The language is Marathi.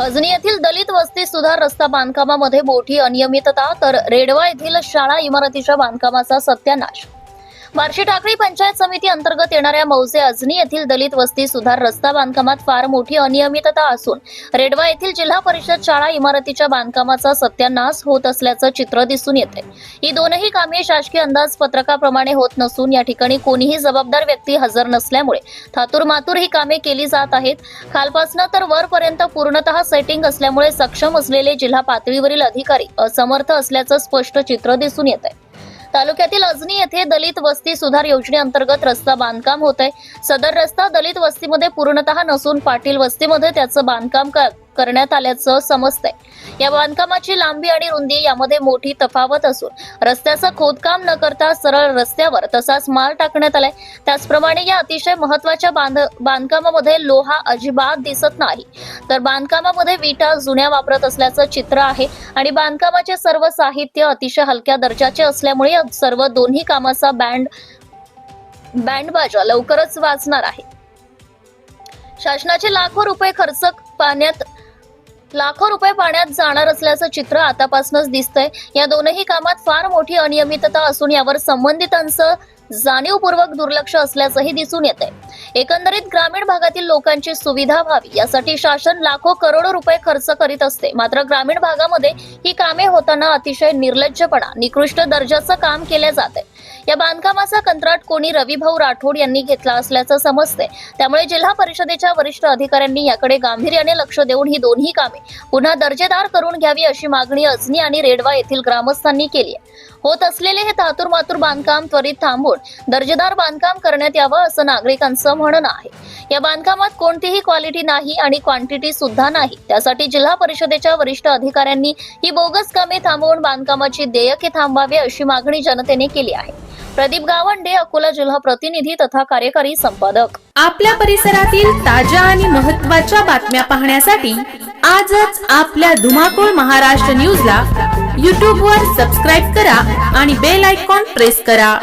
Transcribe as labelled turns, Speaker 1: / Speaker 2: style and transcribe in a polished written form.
Speaker 1: अजनी येथील दलित वस्ती सुधार रस्ता बांधकामामध्ये मोठी अनियमितता तर रेडवा येथील शाळा इमारतीच्या बांधकामाचा सत्यानाश। बार्शी टाकळी पंचायत समिती अंतर्गत येणाऱ्या मौजे अजनी येथील दलित वस्ती सुधार रस्ता बांधकामात फार मोठी अनियमितता असून रेडवा येथील जिल्हा परिषद शाळा इमारतीच्या बांधकामाचा सत्यानाश होत असल्याचं चित्र दिसून येते। ही दोनही कामे शासकीय अंदाजपत्रकाप्रमाणे होत नसून या ठिकाणी कोणीही जबाबदार व्यक्ती हजर नसल्यामुळे थातूरमातूर ही कामे केली जात आहेत। खालपासून तर वरपर्यंत पूर्णतः सेटिंग असल्यामुळे सक्षम असलेले जिल्हा पातळीवरील अधिकारी असमर्थ असल्याचं स्पष्ट चित्र दिसून येते। तालुक्यातील अजनी येथे दलित वस्ती सुधार योजनेअंतर्गत रस्ता बांधकाम होत आहे। सदर रस्ता दलित वस्तीमध्ये पूर्णतः नसून पाटील वस्तीमध्ये त्याचं बांधकाम करण्यात आल्याचं समजतंय। या बांधकामाची लांबी आणि रुंदी यामध्ये मोठी तफावत असून रस्त्याचं खोदकाम न करता सरळ रस्त्यावर तसाच माल टाकण्यात आलाय। त्याचप्रमाणे या अतिशय महत्त्वाच्या बांधकामामध्ये लोहा अजिबात दिसत नाही, तर बांधकामामध्ये विटा जुन्या वापरत असल्याचं चित्र आहे आणि बांधकामाचे सर्व साहित्य अतिशय हलक्या दर्जाचे असल्यामुळे या सर्व दोन्ही कामाचा बँड बाजा लवकरच वाजणार आहे। शासनाचे लाखो रुपये पाण्यात जाणार असल्याचं चित्र आतापासूनच दिसतंय। या दोनही कामात फार मोठी अनियमितता असून यावर संबंधितांचं जाणीवपूर्वक दुर्लक्ष असल्याचंही दिसून येते। एकंदरीत ग्रामीण भागातील लोकांची सुविधा व्हावी यासाठी शासन लाखो करोडो रुपये खर्च करीत असते, मात्र ग्रामीण भागामध्ये ही कामे होताना अतिशय निर्लज्जपणा निकृष्ट दर्जाचं काम केले जाते। या बांधकामाचा कंत्राट कोणी रविभाऊ राठोड यांनी घेतला असल्याचं समजते। त्यामुळे जिल्हा परिषदेच्या वरिष्ठ अधिकाऱ्यांनी याकडे गांभीर्याने लक्ष देऊन ही दोन्ही कामे पुन्हा दर्जेदार करून घ्यावी अशी मागणी अजनी आणि रेडवा येथील ग्रामस्थांनी केली आहे। होत असलेले हे थातूरमातूर बांधकाम त्वरित थांबवून दर्जेदार बांधकाम करण्यात यावं असं नागरिकांचं म्हणणं आहे। या बांधकामात कोणतीही क्वालिटी नाही आणि क्वांटिटी सुद्धा नाही। त्यासाठी जिल्हा परिषदेच्या वरिष्ठ अधिकाऱ्यांनी ही बोगस कामे थांबवून बांधकामाची देयके थांबवावी अशी मागणी जनतेने केली आहे। प्रदीप गावंडे, अकोला जिल्हा प्रतिनिधी तथा कार्यकारी संपादक।
Speaker 2: आपल्या परिसरातील ताज्या आणि महत्त्वाच्या बातम्या पाहण्यासाठी आजच आपल्या धुमाकूळ महाराष्ट्र न्यूजला YouTube वर सबस्क्राइब करा आणि बेल आयकॉन प्रेस करा।